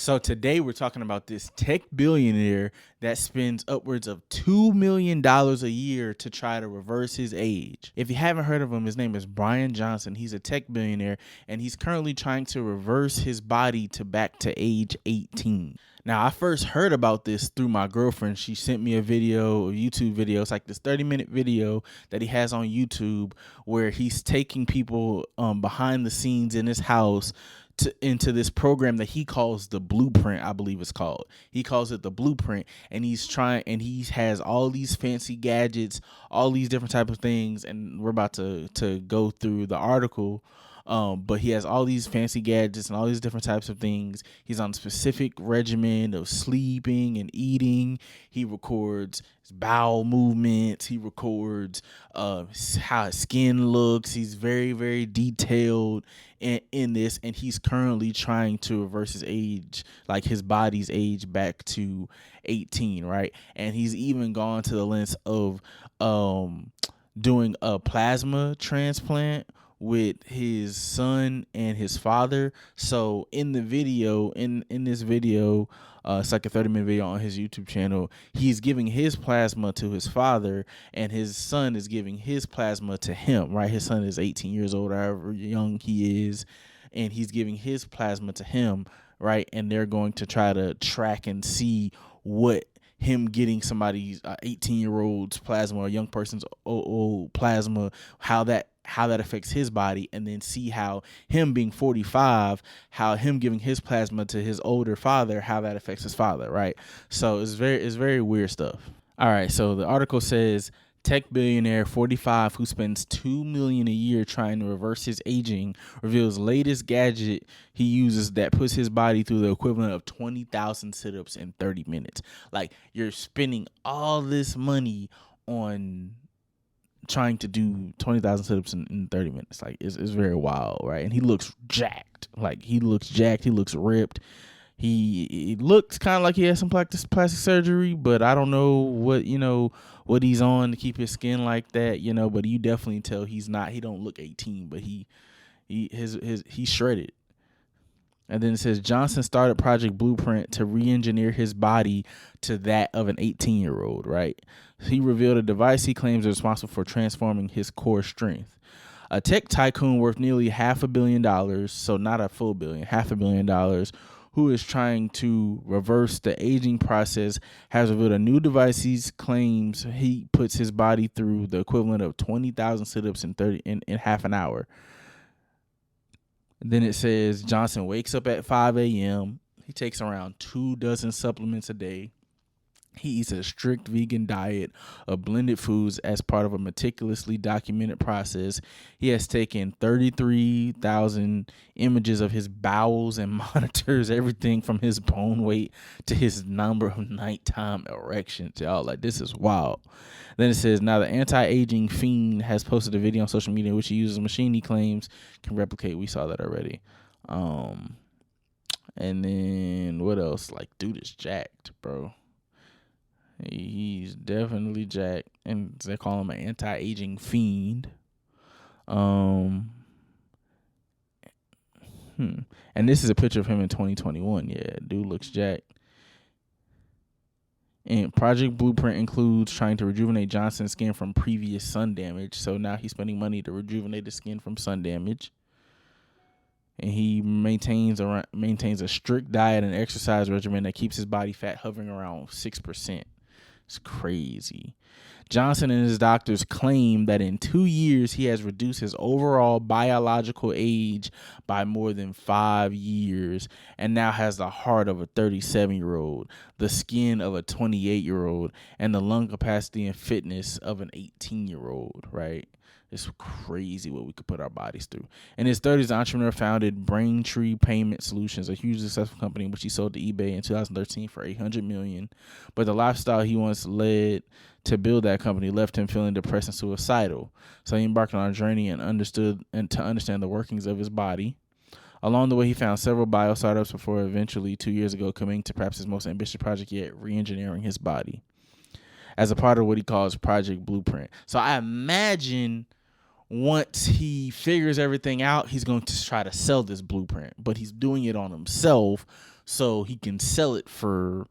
So today we're talking about this tech billionaire that spends upwards of $2 million a year to try to reverse his age. If you haven't heard of him, his name is Brian Johnson. He's a tech billionaire and he's currently trying to reverse his body to back to age 18. Now, I first heard about this through my girlfriend. She sent me a YouTube video. It's like this 30-minute video that he has on YouTube where he's taking people behind the scenes in his house into this program that he calls the Blueprint, I believe it's called. He calls it the Blueprint, and he has all these fancy gadgets, all these different type of things, and we're about to go through the article. But he has all these fancy gadgets and all these different types of things. He's on a specific regimen of sleeping and eating. He records his bowel movements. He records how his skin looks. He's very, very detailed in this, and he's currently trying to reverse his age, like his body's age, back to 18, right? And he's even gone to the lengths of doing a plasma transplant with his son and his father. So in the video, in this video, it's like a 30-minute video on his YouTube channel, he's giving his plasma to his father, and his son is giving his plasma to him, right? His son is 18 years old, however young he is, and he's giving his plasma to him, right? And they're going to try to track and see what him getting somebody's 18-year-old's plasma or a young person's old plasma, how that affects his body, and then see how him being 45, how him giving his plasma to his older father, how that affects his father, right? So it's very weird stuff. All right, so the article says tech billionaire 45 who spends $2 million a year trying to reverse his aging reveals latest gadget he uses that puts his body through the equivalent of 20,000 sit-ups in 30 minutes. Like, you're spending all this money on trying to do 20,000 sit-ups in 30 minutes. Like, it's very wild, right? And he looks jacked. He looks ripped. He looks kind of like he has some plastic surgery, but I don't know what he's on to keep his skin like that, but you definitely tell he don't look 18, but he's shredded. And then it says Johnson started Project Blueprint to re-engineer his body to that of an 18-year-old, right? He revealed a device he claims is responsible for transforming his core strength. A tech tycoon worth nearly $500 million, so not a full billion, $500 million, who is trying to reverse the aging process, has revealed a new device he claims he puts his body through the equivalent of 20,000 sit-ups in half an hour. Then it says Johnson wakes up at 5 a.m. He takes around 24 supplements a day. He eats a strict vegan diet of blended foods as part of a meticulously documented process. He has taken 33,000 images of his bowels and monitors everything from his bone weight to his number of nighttime erections. Y'all, like, this is wild. Then it says, now the anti-aging fiend has posted a video on social media in which he uses a machine he claims can replicate. We saw that already. And then what else? Like, dude is jacked, bro. He's definitely jacked, and they call him an anti-aging fiend. And this is a picture of him in 2021. Yeah, dude looks jacked. And Project Blueprint includes trying to rejuvenate Johnson's skin from previous sun damage. So now he's spending money to rejuvenate his skin from sun damage. And he maintains a strict diet and exercise regimen that keeps his body fat hovering around 6%. It's crazy. Johnson and his doctors claim that in 2 years, he has reduced his overall biological age by more than 5 years and now has the heart of a 37-year-old, the skin of a 28-year-old, and the lung capacity and fitness of an 18-year-old, right? It's crazy what we could put our bodies through. In his 30s, the entrepreneur founded Braintree Payment Solutions, a hugely successful company which he sold to eBay in 2013 for $800 million. But the lifestyle he once led to build that company left him feeling depressed and suicidal. So he embarked on a journey to understand the workings of his body. Along the way, he found several bio startups before eventually 2 years ago committing to perhaps his most ambitious project yet, re-engineering his body as a part of what he calls Project Blueprint. So I imagine once he figures everything out, he's going to try to sell this blueprint, but he's doing it on himself so he can sell it for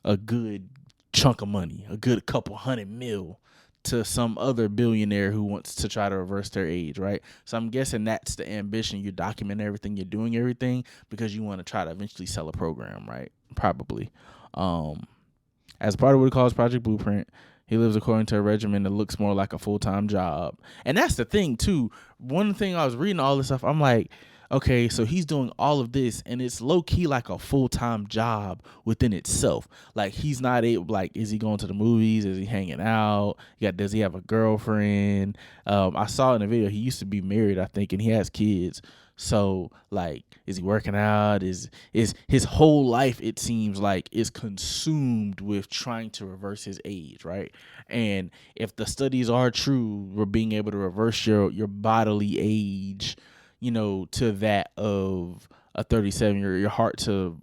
a good chunk of money, a good couple hundred mil to some other billionaire who wants to try to reverse their age, right? So I'm guessing that's the ambition. You document everything, you're doing everything because you want to try to eventually sell a program, right? Probably. As part of what he calls Project Blueprint, he lives according to a regimen that looks more like a full-time job. And that's the thing, too. One thing I was reading all this stuff, I'm like, okay, so he's doing all of this, and it's low-key like a full-time job within itself. Like, he's not able, like, is he going to the movies? Is he hanging out? Does he have a girlfriend? I saw in the video, he used to be married, I think, and he has kids. So, like, is he working out? Is his whole life, it seems like, is consumed with trying to reverse his age, right? And if the studies are true, we're being able to reverse your bodily age, to that of a 37-year-old, your heart of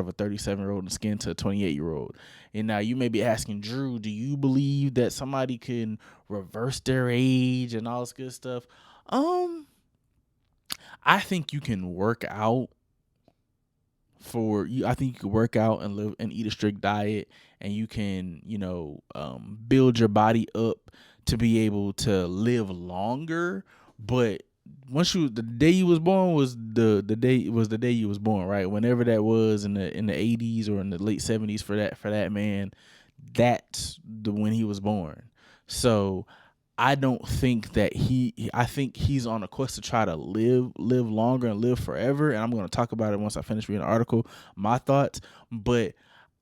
a 37-year-old and skin to a 28-year-old. And now you may be asking, Drew, do you believe that somebody can reverse their age and all this good stuff? I think you can work out I think you can work out and live and eat a strict diet, and you can, build your body up to be able to live longer. But the day you was born was the day you was born, right? Whenever that was in the 80s or in the late 70s for that man, that's when he was born. So I don't think that I think he's on a quest to try to live longer and live forever. And I'm going to talk about it once I finish reading the article, my thoughts. But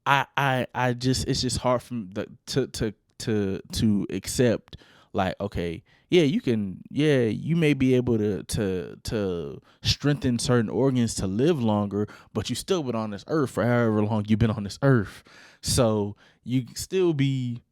I just, it's just hard for me to accept, like, okay, yeah, you may be able to strengthen certain organs to live longer, but you still been on this earth for however long you've been on this earth. So you can still be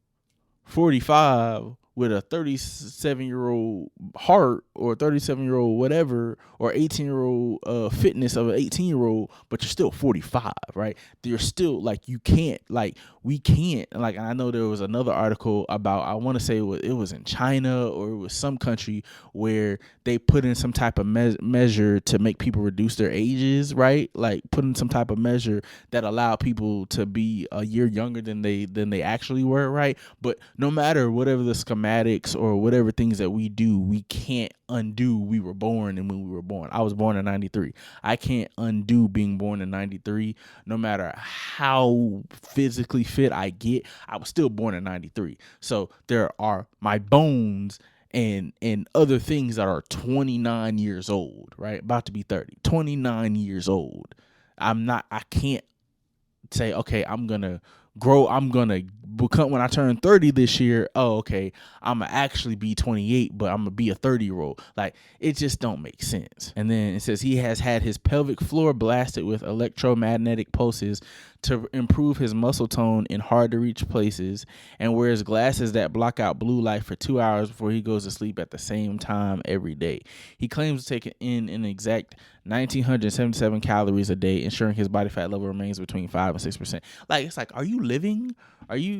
45 with a 37-year-old heart or 37-year-old whatever, or 18-year-old fitness of an 18-year-old, but you're still 45, right? You're still, like, you can't, like, we can't, like, I know there was another article about, I want to say it was in China or it was some country where they put in some type of measure to make people reduce their ages, right? Like, put in some type of measure that allow people to be a year younger than they actually were, right? But no matter whatever the schematics or whatever things that we do, we can't undo we were born and when we were born. I was born in 93. I can't undo being born in 93. No matter how physically fit I get, I was still born in 93. So there are my bones and other things that are 29 years old, right? About to be 30. 29 years old. I can't say, okay, I'm gonna become, when I turn 30 this year, oh, okay, I'm gonna actually be 28, but I'm gonna be a 30-year-old. Like, it just don't make sense. And then it says he has had his pelvic floor blasted with electromagnetic pulses to improve his muscle tone in hard to reach places, and wears glasses that block out blue light for 2 hours before he goes to sleep at the same time every day. He claims to take in an exact 1,977 calories a day, ensuring his body fat level remains between 5 and 6%. Like, it's like, are you living? Are you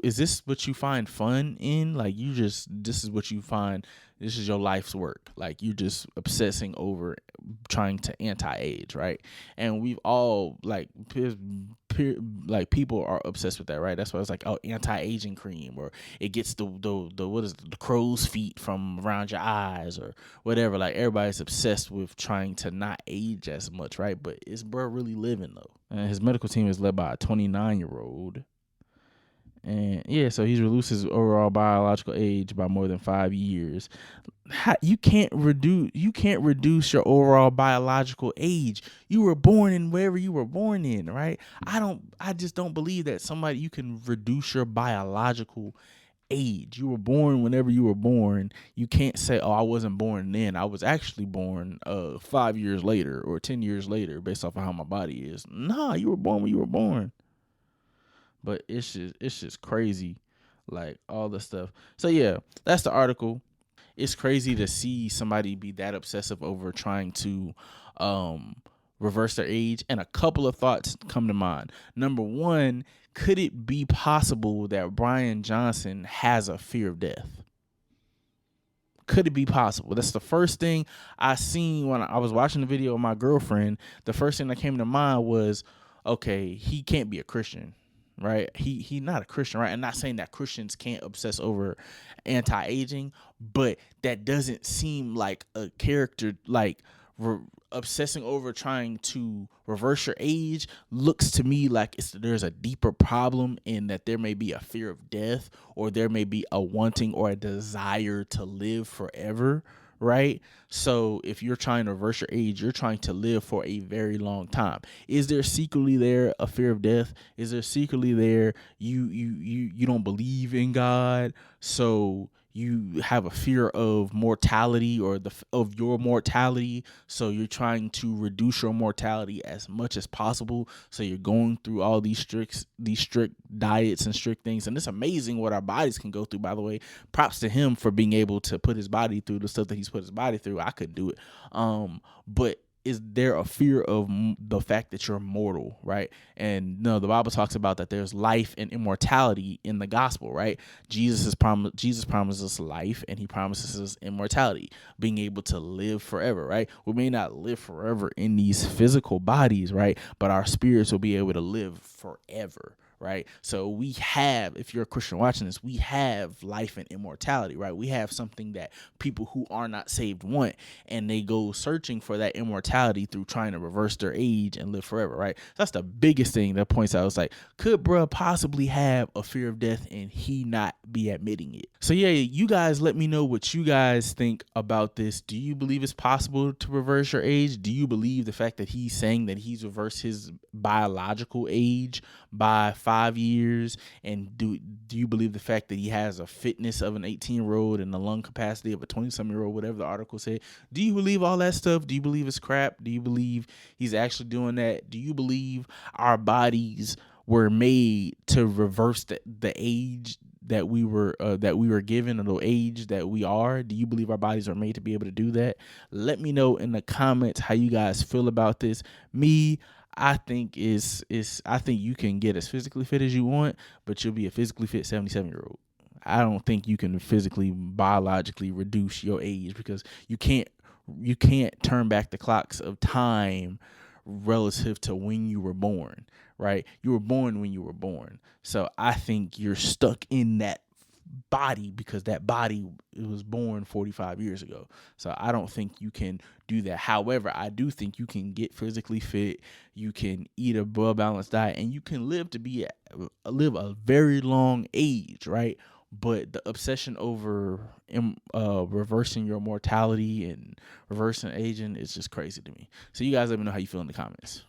is this what you find fun in? Like, this is what you find, this is your life's work. Like, you're just obsessing over trying to anti-age, right? And we've all, like, people are obsessed with that, right? That's why it's like, oh, anti-aging cream, or it gets the what is it, the crow's feet from around your eyes or whatever. Like, everybody's obsessed with trying to not age as much, right? But is bro really living though? And his medical team is led by a 29-year-old. And yeah, so he's reduced his overall biological age by more than 5 years. You can't reduce your overall biological age. You were born in wherever you were born in, right? I just don't believe that you can reduce your biological age. You were born whenever you were born. You can't say, oh, I wasn't born then. I was actually born 5 years later or 10 years later based off of how my body is. Nah, you were born when you were born. But it's just crazy, like, all the stuff. So yeah, that's the article. It's crazy to see somebody be that obsessive over trying to reverse their age. And a couple of thoughts come to mind. Number one, could it be possible that Brian Johnson has a fear of death? Could it be possible? That's the first thing I seen when I was watching the video of my girlfriend. The first thing that came to mind was, okay, he can't be a Christian, right? He not a Christian, right? I'm not saying that Christians can't obsess over anti-aging, but that doesn't seem like a character like obsessing over trying to reverse your age looks to me like there's a deeper problem in that there may be a fear of death, or there may be a wanting or a desire to live forever, right? So if you're trying to reverse your age, you're trying to live for a very long time. Is there secretly there a fear of death? Is there secretly there you don't believe in God, so you have a fear of mortality, or of your mortality, so you're trying to reduce your mortality as much as possible, so you're going through all these strict diets and strict things. And it's amazing what our bodies can go through, by the way. Props to him for being able to put his body through the stuff that he's put his body through. I couldn't do it. But is there a fear of the fact that you're mortal, right? And no, the Bible talks about that there's life and immortality in the gospel, right? Jesus promises us life, and he promises us immortality, being able to live forever, right? We may not live forever in these physical bodies, right? But our spirits will be able to live forever, right? So we have, if you're a Christian watching this, we have life and immortality, right? We have something that people who are not saved want, and they go searching for that immortality through trying to reverse their age and live forever, right? So that's the biggest thing that points out. It's like, could bruh possibly have a fear of death and he not be admitting it? So yeah, you guys let me know what you guys think about this. Do you believe it's possible to reverse your age? Do you believe the fact that he's saying that he's reversed his biological age by 5 years? And do you believe the fact that he has a fitness of an 18-year-old and the lung capacity of a 20-some-year-old, whatever the article said? Do you believe all that stuff? Do you believe it's crap? Do you believe he's actually doing that? Do you believe our bodies were made to reverse the age that we were given, or the age that we are? Do you believe our bodies are made to be able to do that? Let me know in the comments how you guys feel about this. I think I think you can get as physically fit as you want, but you'll be a physically fit 77-year-old. I don't think you can physically, biologically reduce your age, because you can't turn back the clocks of time relative to when you were born, right? You were born when you were born. So I think you're stuck in that body because that body was born 45 years ago. So I don't think you can do that. However, I do think you can get physically fit, you can eat a well-balanced diet, and you can live a very long age, right? But the obsession over reversing your mortality and reversing aging is just crazy to me. So you guys let me know how you feel in the comments.